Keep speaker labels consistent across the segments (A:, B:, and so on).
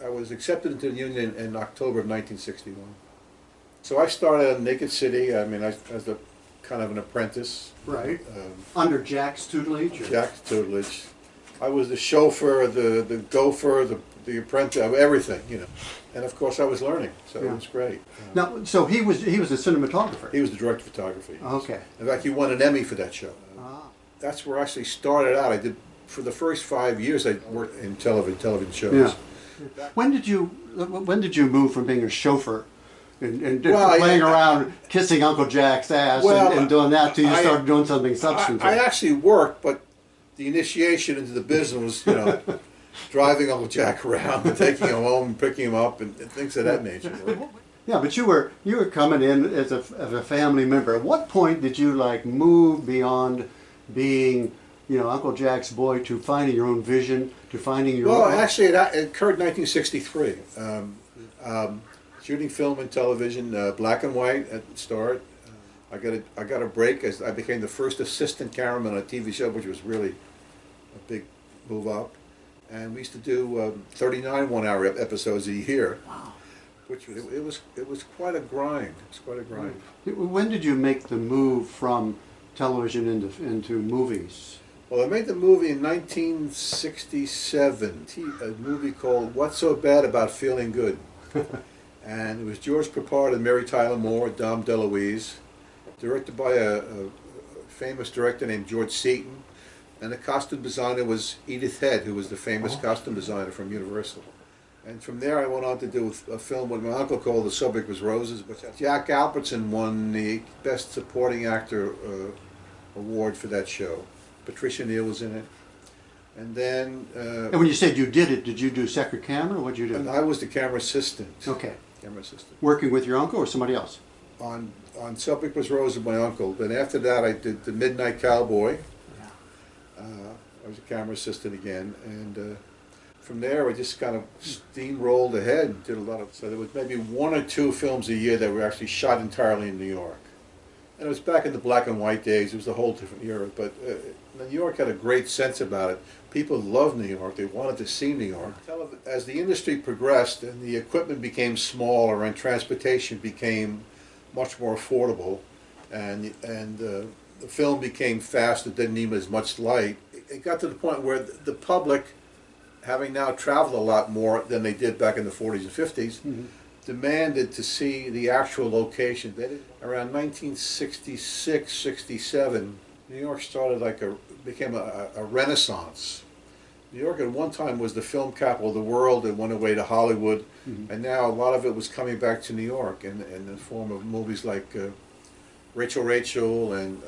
A: I was accepted into the union in October of 1961. So I started at Naked City. I mean, as a kind of an apprentice.
B: Right. Under Jack's tutelage?
A: Jack's tutelage. I was the chauffeur, the gopher, the apprentice, everything, you know. And of course I was learning, so it was great.
B: Now, so he was a cinematographer?
A: He was the director of photography.
B: Okay.
A: In fact, he won an Emmy for that show. That's where I actually started out. I did, for the first 5 years, I worked in television shows.
B: Yeah. When did you move from being a chauffeur and playing around kissing Uncle Jack's ass and doing that till you started doing something substantive?
A: I actually worked, but the initiation into the business was, you know, driving Uncle Jack around and taking him home and picking him up and things of that nature.
B: Yeah, but you were coming in as a family member. At what point did you like move beyond being, you know, Uncle Jack's boy to finding your own vision, to finding your own...
A: Well, actually, it occurred in 1963. Shooting film and television, black and white at the start. I got a break as I became the first assistant cameraman on a TV show, which was really a big move up. And we used to do 39 one-hour episodes a year.
B: Wow.
A: Which it was quite a grind. It was quite a grind.
B: When did you make the move from television into movies?
A: Well, I made the movie in 1967. A movie called "What's So Bad About Feeling Good," and it was George Peppard and Mary Tyler Moore, Dom DeLuise, directed by a famous director named George Seaton, and the costume designer was Edith Head, who was the famous costume designer from Universal. And from there I went on to do a film with my uncle called The Subject Was Roses, which Jack Albertson won the Best Supporting Actor award for that show. Patricia Neal was in it. And then...
B: and when you said you did it, did you do second camera? What did you do?
A: And I was the camera assistant.
B: Okay.
A: Camera assistant.
B: Working with your uncle or somebody else?
A: On Subject Was Roses, my uncle. Then after that I did The Midnight Cowboy. I was a camera assistant again, and from there I just kind of steamrolled ahead and did a lot of, so there was maybe 1 or 2 films a year that were actually shot entirely in New York. And it was back in the black and white days. It was a whole different era, but New York had a great sense about it. People loved New York. They wanted to see New York. As the industry progressed and the equipment became smaller and transportation became much more affordable, and the film became fast, it didn't need as much light, it got to the point where the public, having now traveled a lot more than they did back in the 40s and 50s, demanded to see the actual location. Around 1966, 67, New York started became a renaissance. New York at one time was the film capital of the world. It went away to Hollywood, and now a lot of it was coming back to New York in the form of movies like Rachel and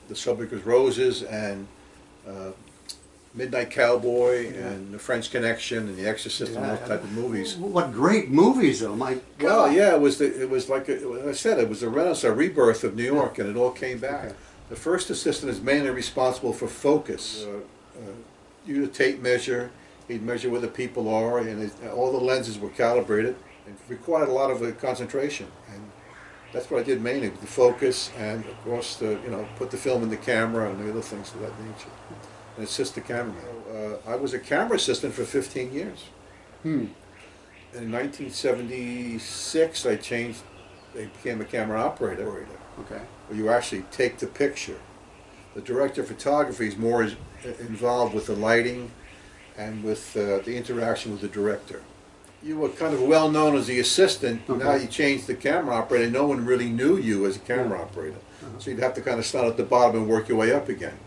A: The Subject Was Roses and Midnight Cowboy and The French Connection and The Exorcist and those type of movies.
B: What great movies, though! My God.
A: Well, yeah, it was like I said, it was a renaissance, a rebirth of New York, and it all came back. Okay. The first assistant is mainly responsible for focus. Use a tape measure. He'd measure where the people are, and all the lenses were calibrated. It required a lot of concentration, and that's what I did mainly, the focus, and of course, put the film in the camera and the other things of that nature, and assist the cameraman. I was a camera assistant for 15 years. In 1976, I became a camera operator.
B: Okay.
A: Where you actually take the picture. The director of photography is more involved with the lighting and with the interaction with the director. You were kind of well known as the assistant. Okay. Now you changed the camera operator. No one really knew you as a camera operator. So you'd have to kind of start at the bottom and work your way up again.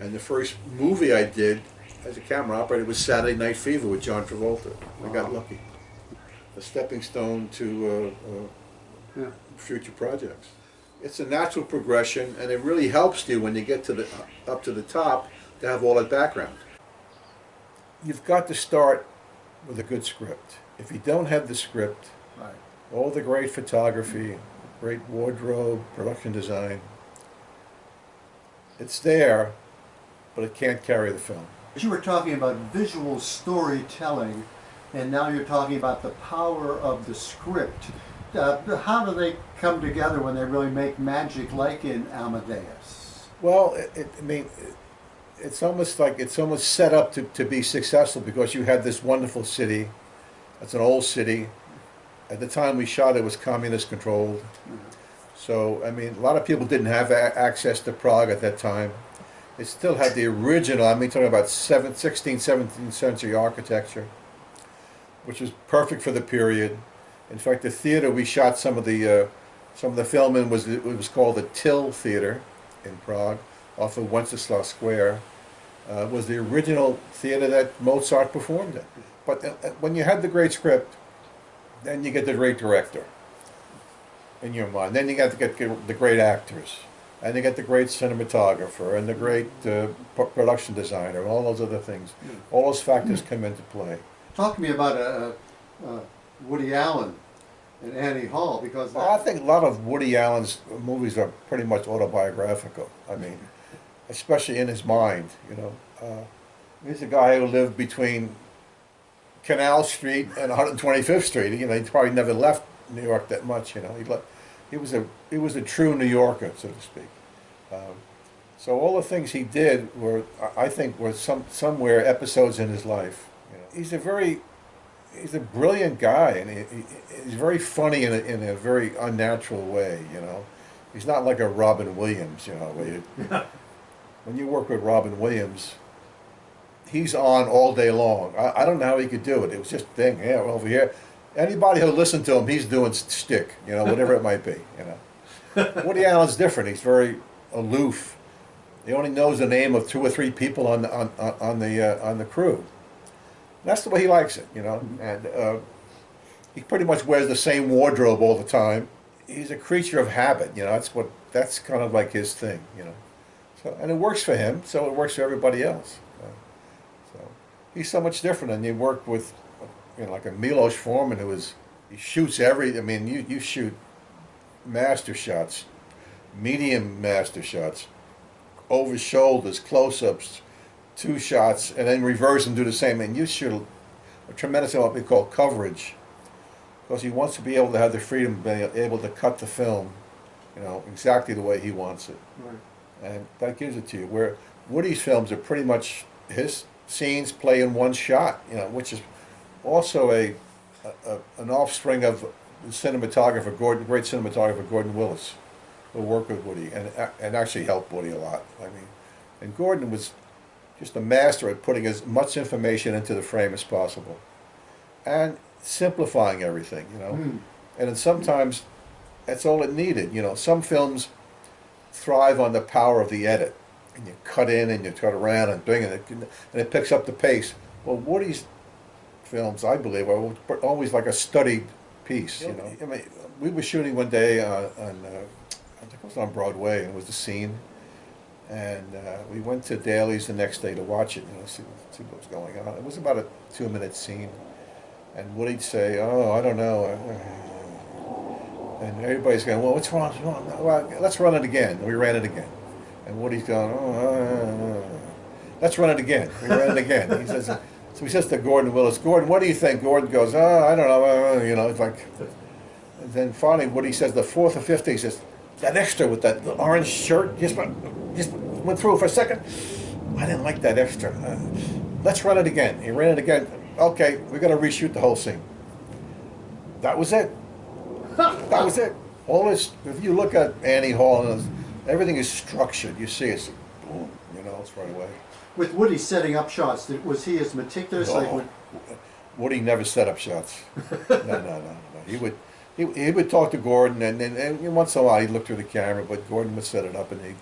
A: And the first movie I did as a camera operator was Saturday Night Fever with John Travolta. I got lucky. A stepping stone to future projects. It's a natural progression, and it really helps you when you get to up to the top to have all that background. You've got to start with a good script. If you don't have the script, all the great photography, great wardrobe, production design, it's there, but it can't carry the film.
B: You were talking about visual storytelling, and now you're talking about the power of the script. How do they come together when they really make magic like in Amadeus?
A: Well, it's almost set up to be successful because you have this wonderful city, It's an old city. At the time we shot it was communist controlled. So, I mean, a lot of people didn't have access to Prague at that time. It still had the original, I mean, talking about 16th, 17th century architecture, which was perfect for the period. In fact, the theater we shot some of the film in was, it was called the Till Theater in Prague, off of Wenceslas Square. Was the original theater that Mozart performed in. But when you had the great script, then you get the great director in your mind. Then you got to get the great actors, and you get the great cinematographer, and the great production designer, and all those other things. All those factors come into play.
B: Talk to me about Woody Allen and Annie Hall, because
A: Well, I think a lot of Woody Allen's movies are pretty much autobiographical. I mean, especially in his mind, you know. He's a guy who lived between Canal Street and 125th Street. You know, he probably never left New York that much. You know, he was a true New Yorker, so to speak. So all the things he did were, I think, were somewhere episodes in his life. You know, he's a brilliant guy, and he's very funny in a very unnatural way. You know, he's not like a Robin Williams. You know, when you work with Robin Williams, he's on all day long. I don't know how he could do it. It was just a thing. Yeah, over here. Anybody who listened to him, he's doing shtick, you know, whatever it might be, you know. Woody Allen's different. He's very aloof. He only knows the name of 2 or 3 people on the crew. That's the way he likes it, you know. And he pretty much wears the same wardrobe all the time. He's a creature of habit, you know. That's kind of like his thing, you know. So, and it works for him, so it works for everybody else. So he's so much different, and you work with, you know, like a Milos Forman he shoots I mean, you shoot master shots, medium master shots, over shoulders, close-ups, 2 shots, and then reverse and do the same. And you shoot a tremendous amount of what we call coverage, because he wants to be able to have the freedom of being able to cut the film, you know, exactly the way he wants it.
B: Right.
A: And that gives it to you. Where Woody's films are pretty much his scenes play in one shot, you know, which is also an offspring of the cinematographer, great cinematographer Gordon Willis, who worked with Woody and actually helped Woody a lot. I mean, and Gordon was just a master at putting as much information into the frame as possible, and simplifying everything, you know. And then sometimes that's all it needed, you know. Some films thrive on the power of the edit, and you cut in and you cut around and bring it, and it picks up the pace. Well, Woody's films, I believe, are always like a studied piece, you know. I mean, we were shooting one day I think it was on Broadway, and it was the scene, and we went to Daly's the next day to watch it, you know, see what was going on. It was about a 2-minute scene, and Woody'd say, "Oh, I don't know," and everybody's going, "Well, what's wrong? Well, let's run it again." And we ran it again, and Woody's going, "Oh, let's run it again." We ran it again. He says. So he says to Gordon Willis, "Gordon, what do you think?" Gordon goes, "Oh, I don't know," you know, it's like, and then finally Woody says the 4th or 5th, he says, "That extra with that orange shirt just went through for a second. I didn't like that extra. Let's run it again." He ran it again. "Okay, we're going to reshoot the whole scene." That was it. That was it. All this, if you look at Annie Hall, and everything is structured. You see it's boom, you know, it's right away.
B: With Woody setting up shots, was he as meticulous?
A: No.
B: Like when,
A: Woody never set up shots. No. He would talk to Gordon, and once in a while he'd look through the camera, but Gordon would set it up, and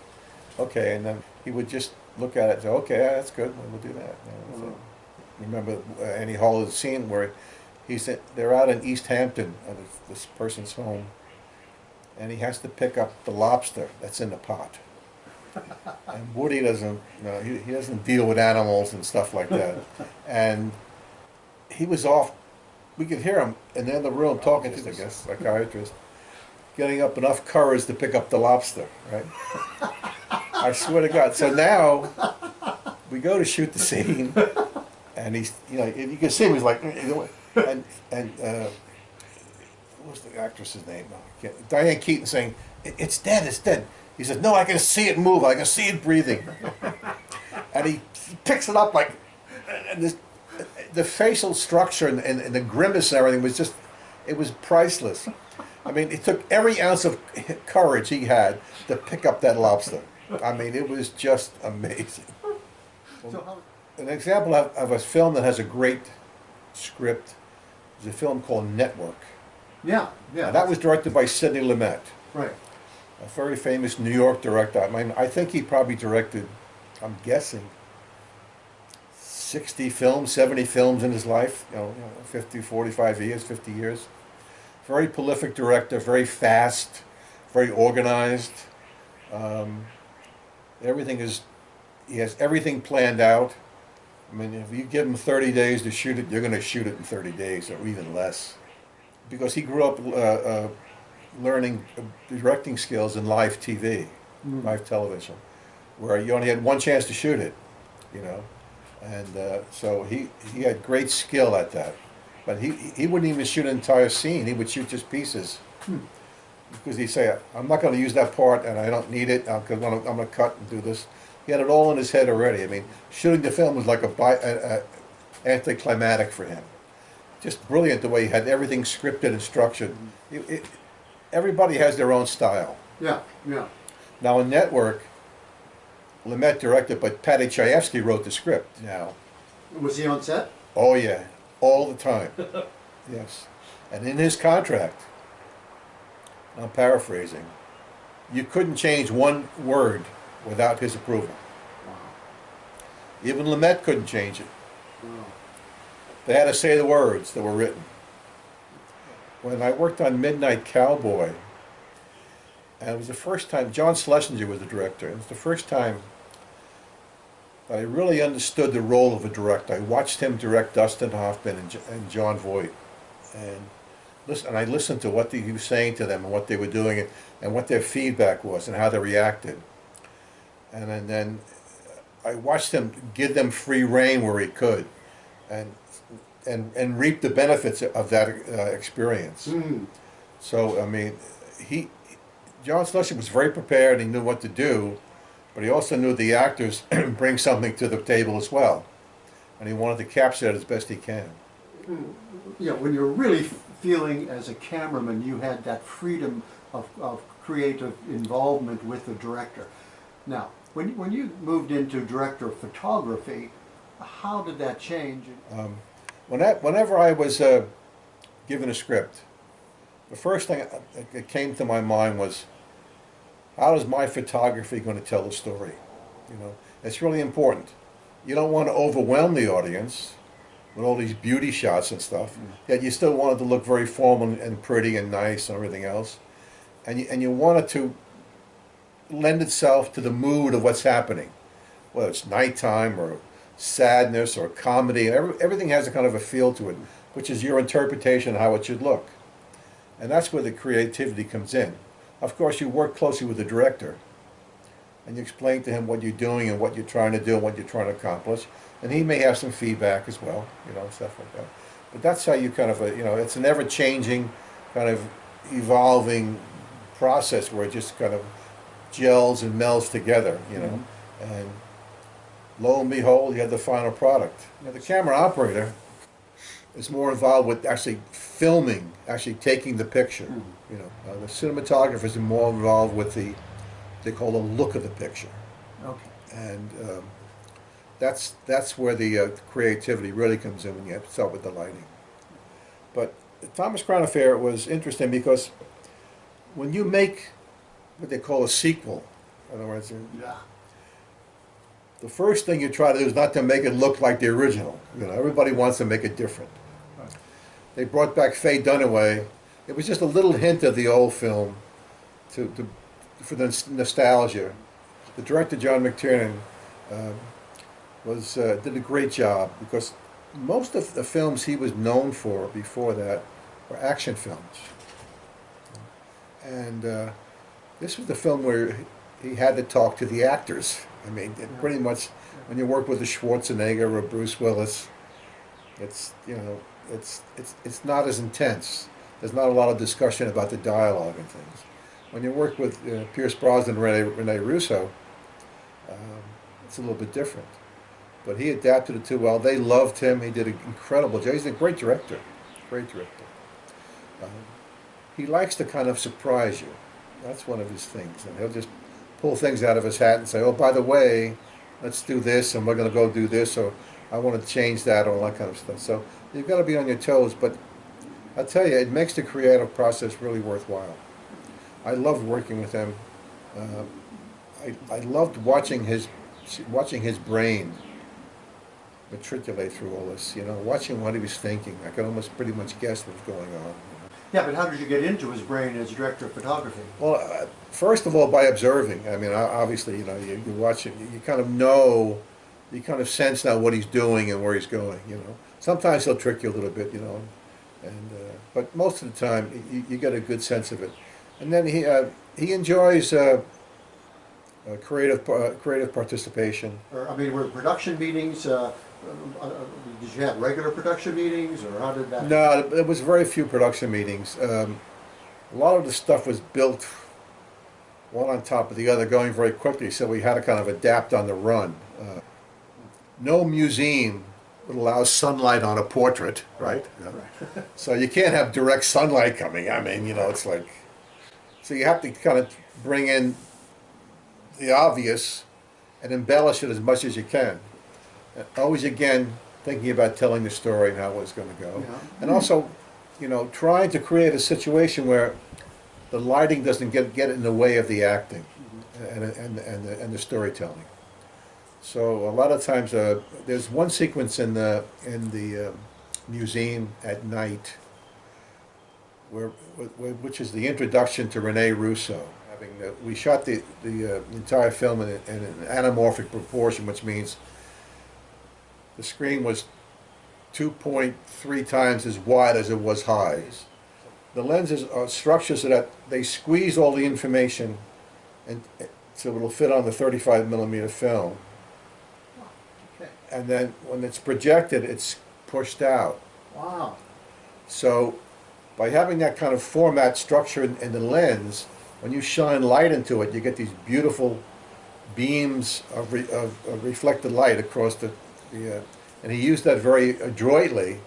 A: okay, and then he would just look at it and say, "Okay, that's good, we'll do that." You know, so. Remember Annie Hall's scene where they're out in East Hampton at this person's home, and he has to pick up the lobster that's in the pot. And Woody doesn't, you know, he doesn't deal with animals and stuff like that. And he was off. We could hear him in the other room talking to the psychiatrist, getting up enough courage to pick up the lobster. Right? I swear to God. So now we go to shoot the scene, and he's, you know, you can see him. He's like, and what's the actress's name? Diane Keaton saying, "It's dead. It's dead." He says, "No, I can see it move. I can see it breathing." And he picks it up like, and this The facial structure and the grimace and everything was just, it was priceless. I mean, it took every ounce of courage he had to pick up that lobster. I mean, it was just amazing.
B: So how,
A: An example of a film that has a great script is a film called Network.
B: yeah, yeah.
A: Now, that was directed by Sidney Lumet,
B: right.
A: a very famous New York director. I mean, I think he probably directed, I'm guessing, 60 films, 70 films in his life, 50, 45 years, 50 years. Very prolific director, very fast, very organized. Everything is, he has everything planned out. I mean, if you give him 30 days to shoot it, you're going to shoot it in 30 days or even less. Because he grew up learning directing skills in live TV, live television, where you only had one chance to shoot it, And so he had great skill at that. But he wouldn't even shoot an entire scene. He would shoot just pieces. Because he'd say, I'm not going to use that part and I don't need it because I'm going to cut and do this. He had it all in his head already. I mean, shooting the film was like a anticlimactic for him. Just brilliant the way he had everything scripted and structured. Everybody has their own style.
B: Yeah, yeah.
A: Now in Network, Lumet directed, but Paddy Chayefsky wrote the script. Now,
B: Was he on set?
A: oh yeah, all the time. Yes, and in his contract, I'm paraphrasing, you couldn't change one word without his approval.
B: Wow.
A: Even Lumet couldn't change it.
B: Wow.
A: They had to say the words that were written. When I worked on Midnight Cowboy, and it was the first time, John Schlesinger was the director, it was the first time that I really understood the role of a director. I watched him direct Dustin Hoffman and John Voight, and I listened to what he was saying to them and what they were doing and what their feedback was and how they reacted. And then I watched him give them free rein where he could, and reap the benefits of that experience. So I mean, John Schlesinger was very prepared. He knew what to do, but he also knew the actors bring something to the table as well, and he wanted to capture it as best he can.
B: Yeah, when you're really feeling as a cameraman, you had that freedom of creative involvement with the director. Now, when you moved into director of photography, how did that change?
A: Whenever I was given a script, the first thing that came to my mind was, how is my photography going to tell the story? It's really important. You don't want to overwhelm the audience with all these beauty shots and stuff. Yet you still want it to look very formal and pretty and nice and everything else. And you want it to lend itself to the mood of what's happening, whether it's nighttime or sadness or comedy. Everything has a kind of a feel to it, which is your interpretation of how it should look. And that's where the creativity comes in. Of course, you work closely with the director, and you explain to him what you're doing and what you're trying to do and what you're trying to accomplish. And he may have some feedback as well, stuff like that. But that's how you kind of, it's an ever-changing, kind of evolving process where it just kind of gels and melds together, and lo and behold, you have the final product. The camera operator is more involved with actually filming, actually taking the picture. The cinematographers are more involved with they call the look of the picture.
B: Okay.
A: And that's where the creativity really comes in when you start with the lighting. But Thomas Crown Affair was interesting because when you make what they call a sequel, in other words,
B: Yeah.
A: the first thing you try to do is not to make it look like the original. Everybody wants to make it different.
B: Right.
A: They brought back Faye Dunaway. It was just a little hint of the old film for the nostalgia. The director, John McTiernan, did a great job because most of the films he was known for before that were action films. And this was the film where he had to talk to the actors. I mean, pretty much when you work with a Schwarzenegger or a Bruce Willis, it's not as intense. There's not a lot of discussion about the dialogue and things. When you work with Pierce Brosnan and Rene Russo, it's a little bit different. but he adapted it too well. They loved him. He did an incredible job. He's a great director. Great director. Um, he likes to kind of surprise you. That's one of his things. And he'll just pull things out of his hat and say, oh, by the way, let's do this, and we're going to go do this, or I want to change that, or all that kind of stuff. So you've got to be on your toes, but I'll tell you, it makes the creative process really worthwhile. I loved working with him. I loved watching his brain matriculate through all this. You know, watching what he was thinking. I could almost pretty much guess what was going on.
B: Yeah, but how did you get into his brain as director of photography?
A: Well, first of all, by observing. I mean, obviously, you know, you watch it, you kind of know, you kind of sense now what he's doing and where he's going. You know, sometimes he'll trick you a little bit. You know, and but most of the time, you get a good sense of it. And then he enjoys creative participation.
B: Or, I mean, were production meetings, did you have regular production meetings, or how did that?
A: No, there was very few production meetings. A lot of the stuff was built one on top of the other, going very quickly, so we had to kind of adapt on the run. No museum would allow sunlight on a portrait, right? Yeah.
B: Right.
A: So you can't have direct sunlight coming. I mean, you know, it's like... So you have to kind of bring in the obvious and embellish it as much as you can. And always, again, thinking about telling the story and how it's going to go.
B: Yeah.
A: And also, you know, trying to create a situation where the lighting doesn't get in the way of the acting and the storytelling. So a lot of times, there's one sequence in the museum at night which is the introduction to Rene Russo. We shot the entire film in an anamorphic proportion, which means the screen was 2.3 times as wide as it was high. The lenses are structured so that they squeeze all the information, and so it'll fit on the 35 millimeter film.
B: Okay.
A: And then when it's projected, it's pushed out.
B: Wow.
A: So by having that kind of format structure in the lens, when you shine light into it, you get these beautiful beams of reflected light across and he used that very adroitly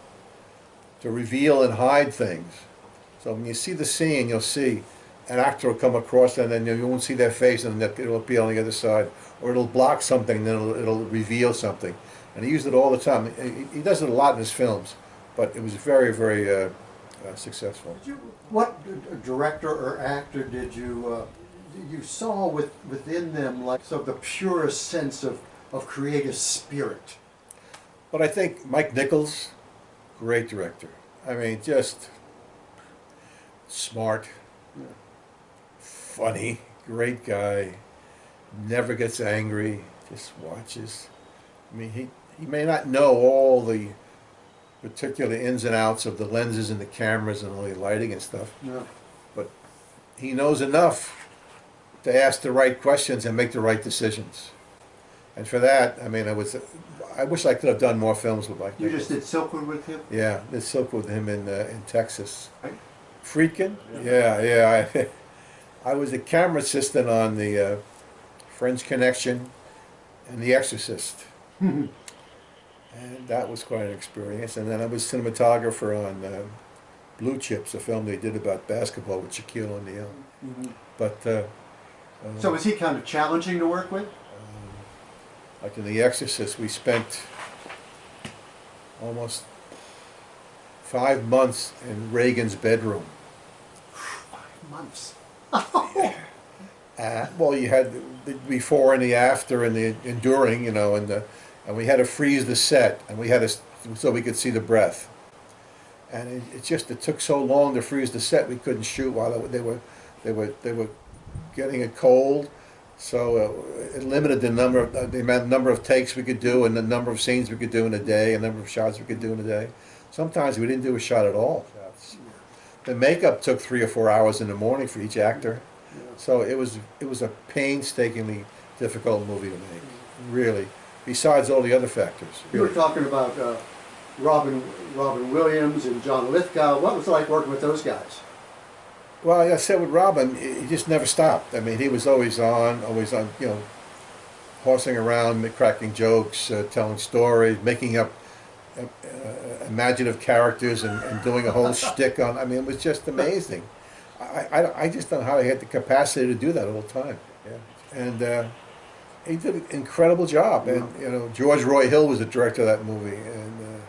A: to reveal and hide things. So when you see the scene, you'll see an actor will come across and then you won't see their face, and it'll appear on the other side, or it'll block something, and then it'll reveal something. And he used it all the time. He does it a lot in his films, but it was very, very successful.
B: What director or actor did you saw within them, like, so the purest sense of creative spirit?
A: But I think Mike Nichols, great director. I mean, just smart, funny, great guy, never gets angry, just watches. I mean, he may not know all the particular ins and outs of the lenses and the cameras and all the lighting and stuff,
B: Yeah.
A: but he knows enough to ask the right questions and make the right decisions. And for that, I mean, I wish I could have done more films with Mike
B: You
A: Nichols.
B: just did Silkwood with him?
A: Yeah, did Silk with him in Texas.
B: Right.
A: Friedkin? Yeah. I was a camera assistant on the French Connection and The Exorcist. And that was quite an experience. And then I was cinematographer on Blue Chips, a film they did about basketball with Shaquille O'Neal.
B: Mm-hmm.
A: But
B: So was he kind of challenging to work with?
A: like in The Exorcist, we spent almost 5 months in Reagan's bedroom.
B: 5 months.
A: Well, you had the before and the after and the enduring, you know, and we had to freeze the set, and we had to so we could see the breath. And it took so long to freeze the set, we couldn't shoot while they were getting it cold. So it limited the number of takes we could do, and the number of scenes we could do in a day, and the number of shots we could do in a day. Sometimes we didn't do a shot at all. The makeup took 3 or 4 hours in the morning for each actor. So it was a painstakingly difficult movie to make, really. Besides all the other factors.
B: You were talking about Robin Williams and John Lithgow. What was it like working with those guys?
A: Well, like I said with Robin, he just never stopped. I mean, he was always on, you know. horsing around, cracking jokes, telling stories, making up imaginative characters, and doing a whole shtick on. I mean, it was just amazing. I just don't know how he had the capacity to do that all the time. Yeah. And he did an incredible job. And you know, George Roy Hill was the director of that movie, and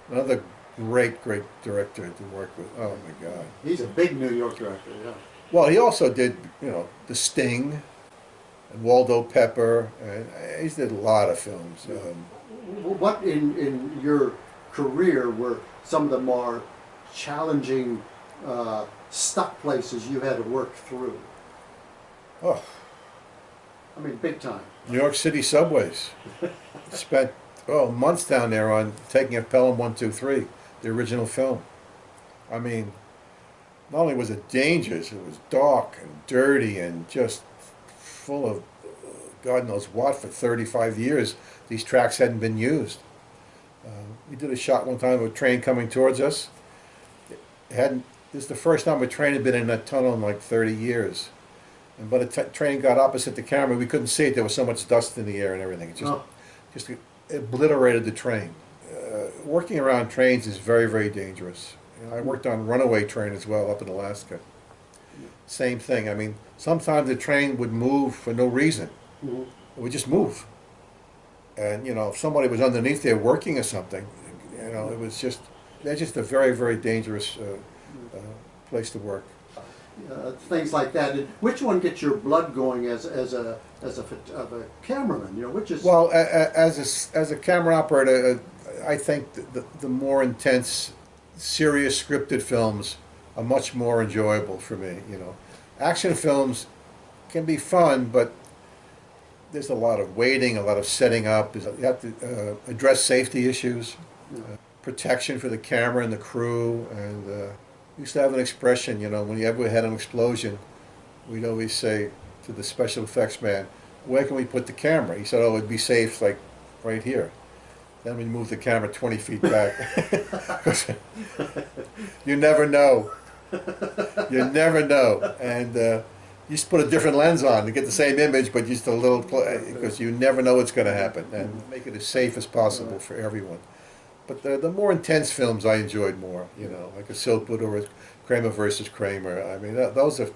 A: another great director to work with. Oh my God.
B: He's a big New York director, yeah.
A: Well, he also did, you know, The Sting, and Waldo Pepper, and he did a lot of films.
B: What in your career were some of the more challenging stuck places you had to work through?
A: Oh,
B: I mean, big time.
A: New York City subways. Spent months down there on taking of Pelham 123, the original film. I mean, not only was it dangerous, it was dark and dirty and just full of God knows what. For 35 years, these tracks hadn't been used. We did a shot one time of a train coming towards us. This is the first time a train had been in that tunnel in like 30 years. And by the train got opposite the camera, we couldn't see it. There was so much dust in the air and everything. It just obliterated the train. Working around trains is very, very dangerous. You know, I worked on Runaway Train as well up in Alaska. Same thing. I mean, sometimes the train would move for no reason.
B: Mm-hmm.
A: It would just move. And, you know, if somebody was underneath there working or something, you know, they're just a very, very dangerous place to work.
B: Things like that. And which one gets your blood going as a cameraman? You know, which is
A: well, as a camera operator, I think the more intense, serious scripted films are much more enjoyable for me. You know, action films can be fun, but there's a lot of waiting, a lot of setting up. You have to address safety issues, protection for the camera and the crew. And we used to have an expression, you know, whenever we had an explosion, we'd always say to the special effects man, "Where can we put the camera?" He said, "Oh, it'd be safe, like right here." Then we moved the camera 20 feet back. You never know. You never know. And you just put a different lens on to get the same image, but just a little, because you never know what's going to happen, and make it as safe as possible for everyone. But the more intense films I enjoyed more, you know, like a Silkwood or a Kramer versus Kramer. I mean, those are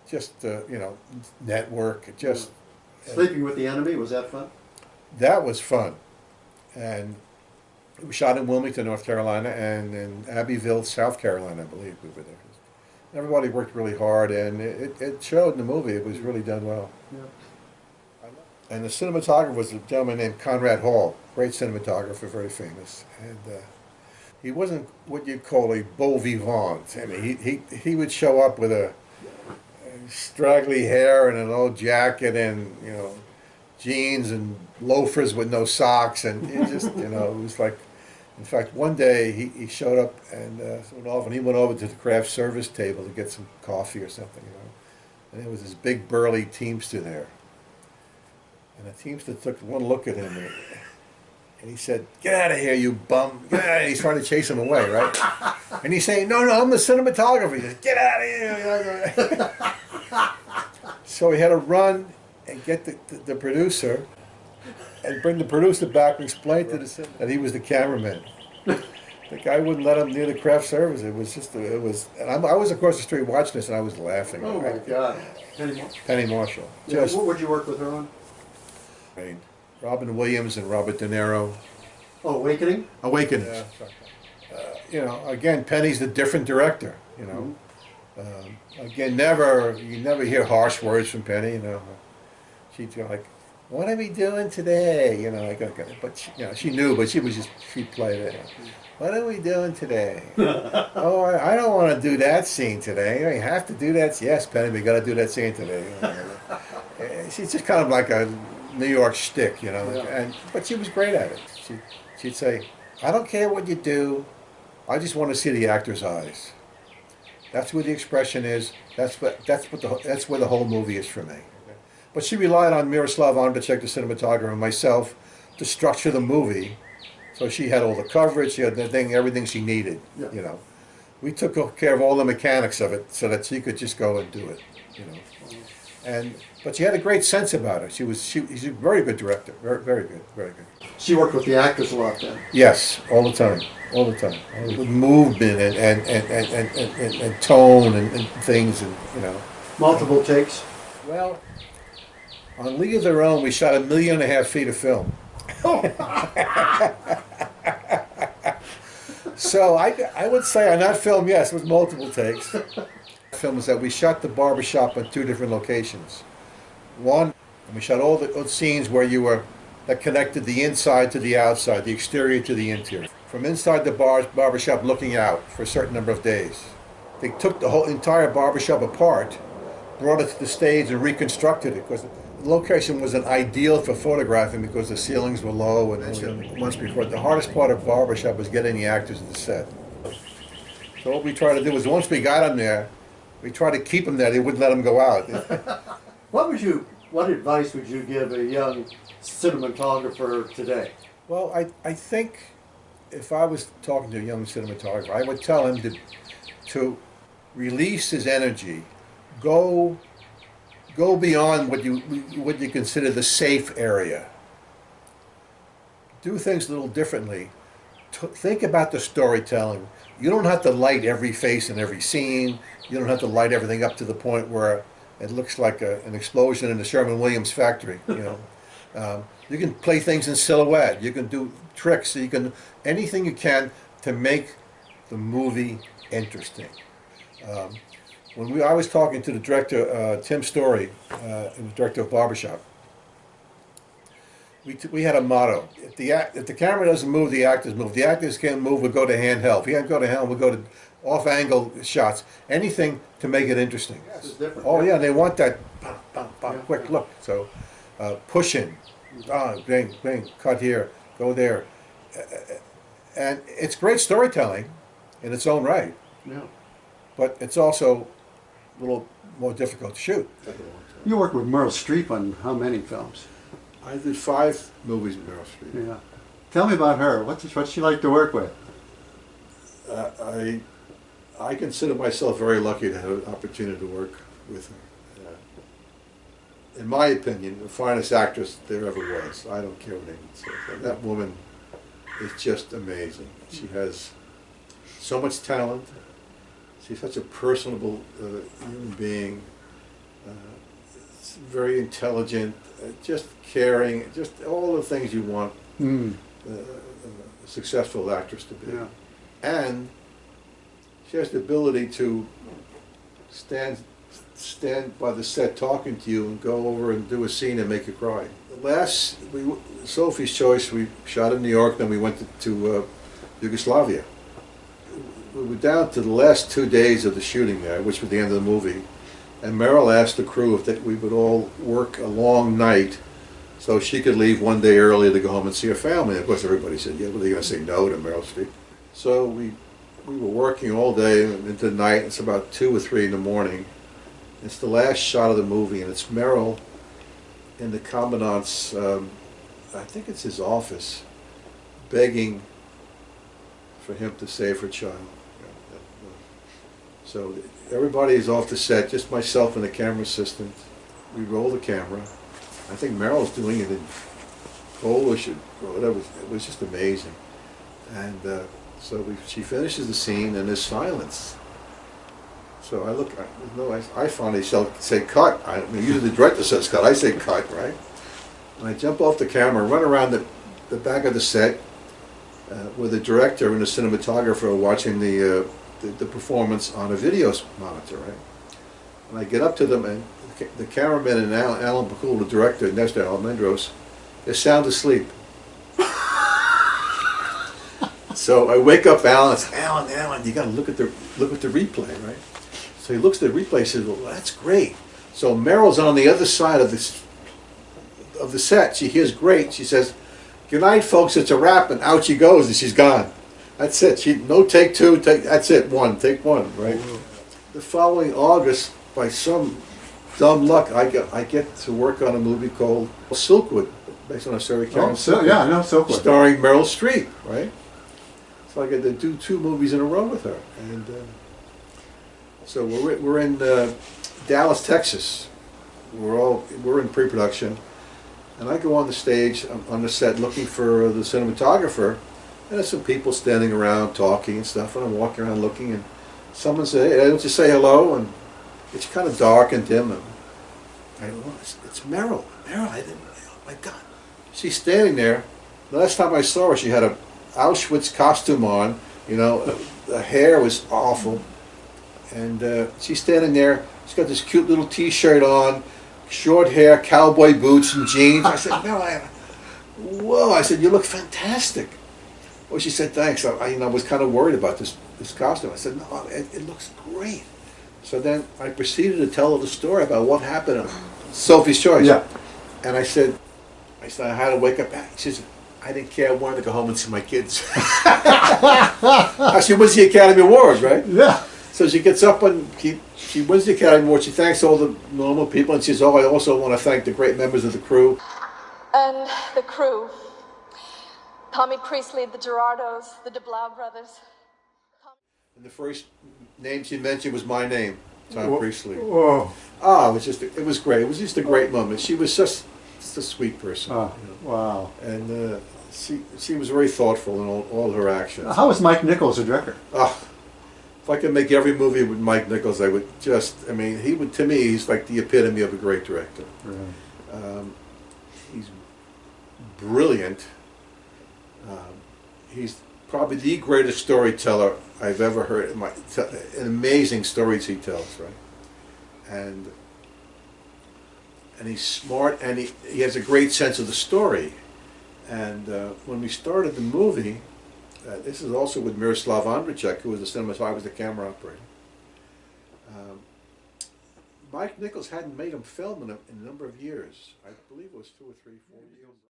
A: just, you know, Network, just...
B: Sleeping with the Enemy, was that fun?
A: That was fun. And it was shot in Wilmington, North Carolina, and in Abbeville, South Carolina, I believe we were there. Everybody worked really hard, and it showed in the movie. It was really done well. Yeah. And the cinematographer was a gentleman named Conrad Hall, great cinematographer, very famous. And he wasn't what you'd call a beau vivant. I mean, he would show up with a straggly hair and an old jacket and, you know, jeans and loafers with no socks, and it just, you know, it was like, in fact, one day he showed up and he went over to the craft service table to get some coffee or something, you know, and there was this big burly Teamster there, and the Teamster took one look at him and he said, "Get out of here, you bum!" And he's trying to chase him away, right? And he's saying, "No, I'm the cinematographer." He says, "Get out of here!" So he had to run and get the producer and bring the producer back and explain to the that he was the cameraman. The guy wouldn't let him near the craft service. It was just, and I was across the street watching this, and I was laughing.
B: Oh my God.
A: Penny Marshall.
B: Yeah, what would you work with her on?
A: Robin Williams and Robert De Niro.
B: Oh, Awakening?
A: Awakening. Yeah. You know, again, Penny's the different director, you know. Again, you never hear harsh words from Penny, you know. She'd go like, "What are we doing today?" You know, but she, you know, she knew, but she played it. "What are we doing today?" "Oh, I don't want to do that scene today." "We have to do that." "Yes, Penny, we got to do that scene today." She's just kind of like a New York shtick, you know. But she was great at it. She'd say, "I don't care what you do. I just want to see the actor's eyes. That's where the expression is. That's where the whole movie is for me." But she relied on Miroslav Ondacek, the cinematographer, and myself to structure the movie. So she had all the coverage, she had everything she needed. Yeah. You know, we took care of all the mechanics of it so that she could just go and do it. You know, But she had a great sense about her. She's a very good director. Very, very good, very good.
B: She worked with the actors a lot then.
A: Yes, all the time, all the time. With movement and tone and things, and you know.
B: Multiple takes.
A: Well, on League of Their Own, we shot 1.5 million feet of film. So I would say on that film, yes, it was multiple takes. The film is that we shot the barbershop at 2 different locations. One, we shot all the scenes where that connected the inside to the outside, the exterior to the interior. From inside the barbershop looking out for a certain number of days. They took the whole entire barbershop apart, brought it to the stage and reconstructed it, because the location was an ideal for photographing because the ceilings were low and once before. The hardest part of barbershop was getting the actors to the set. So what we tried to do was once we got them there, we tried to keep them there. They wouldn't let them go out.
B: What advice would you give a young cinematographer today?
A: Well, I think if I was talking to a young cinematographer, I would tell him to release his energy, go beyond what you consider the safe area. Do things a little differently. Think about the storytelling. You don't have to light every face in every scene. You don't have to light everything up to the point where it looks like an explosion in the Sherman-Williams factory. You know, you can play things in silhouette. You can do tricks. You can anything you can to make the movie interesting. I was talking to the director, Tim Story, the director of Barbershop. We had a motto: if the camera doesn't move, the actors move. The actors can't move, we'll go to handheld. If you can't go to handheld, we'll go to off-angle shots. Anything to make it interesting.
B: This is different.
A: Oh yeah, they want that quick look. So pushing, bang, cut here, go there, and it's great storytelling in its own right.
B: Yeah.
A: But it's also a little more difficult to shoot.
B: You worked with Meryl Streep on how many films?
A: I did 5 movies with Meryl Streep.
B: Yeah. Tell me about her. What's she like to work with?
A: I consider myself very lucky to have an opportunity to work with her. In my opinion, the finest actress there ever was. I don't care what anyone says. That woman is just amazing. She has so much talent. She's such a personable human being. Very intelligent, just caring, just all the things you want a successful actress to be.
B: Yeah.
A: And she has the ability to stand by the set talking to you and go over and do a scene and make you cry. Sophie's Choice, we shot in New York, then we went to Yugoslavia. We were down to the last 2 days of the shooting there, which was the end of the movie. And Meryl asked the crew if we would all work a long night so she could leave one day early to go home and see her family. And of course everybody said, yeah, well, they're going to say no to Meryl Streep. So we were working all day into the night. It's about 2 or 3 in the morning. It's the last shot of the movie, and it's Meryl in the commandant's, I think it's his office, begging for him to save her child. So everybody's off the set, just myself and the camera assistant. We roll the camera. I think Meryl's doing it in Polish or whatever. It was just amazing. And she finishes the scene and there's silence. So I finally say cut. Usually the director says cut, I say cut, right? And I jump off the camera, run around the back of the set where the director and the cinematographer are watching the performance on a video monitor, right? And I get up to them, and the cameraman and Alan Bacall, the director, Nestor Almendros, they're sound asleep. So I wake up Alan and say, Alan, you got to look at the replay, right? So he looks at the replay and says, well, that's great. So Meryl's on the other side of the set. She hears great. She says, good night, folks. It's a wrap, and out she goes, and she's gone. That's it. No take 2. That's it. Take one. Right. The following August, by some dumb luck, I get to work on a movie called Silkwood, based on a story.
B: Yeah, I know Silkwood.
A: Starring Meryl Streep. Right. So I get to do 2 movies in a row with her, and so we're in Dallas, Texas, we're in pre-production, and I go on the stage, on the set, looking for the cinematographer, and there's some people standing around talking and stuff, and I'm walking around looking, and someone said, "Hey, don't you say hello?" And it's kind of dark and dim, and I go, "Oh, it's Meryl. Meryl, I didn't, oh my God." She's standing there. The last time I saw her, she had a Auschwitz costume on, you know, the hair was awful, and she's standing there. She's got this cute little T-shirt on, short hair, cowboy boots, and jeans. I said, "Meryl, whoa!" I said, "You look fantastic." Well, she said, "Thanks." I was kind of worried about this costume. I said, "No, it looks great." So then I proceeded to tell her the story about what happened on Sophie's Choice.
B: Yeah.
A: And I said, I had to wake up. She said, "I didn't care. I wanted to go home and see my kids." She wins the Academy Awards, right?
B: Yeah.
A: So she gets up and she wins the Academy Award. She thanks all the normal people, and she says, "Oh, I also want to thank the great members of the crew."
C: And the crew. Tommy Priestley, the Gerardos, the DeBlau brothers.
A: And the first name she mentioned was my name, Tom Priestley.
B: Whoa.
A: Oh, it was great. It was just a great moment. She was just a sweet person.
B: Oh,
A: You know?
B: wow.
A: And she was very thoughtful in all her actions.
B: How was Mike Nichols a director?
A: If I could make every movie with Mike Nichols, I would to me, he's like the epitome of a great director.
B: Right.
A: He's brilliant. He's probably the greatest storyteller I've ever heard. Amazing stories he tells, right? And he's smart, and he has a great sense of the story. And when we started the movie, this is also with Miroslav Andrzejczyk, who was the cinematographer, was the camera operator. Mike Nichols hadn't made him film in a number of years. I believe it was 2 or 3, 4 years.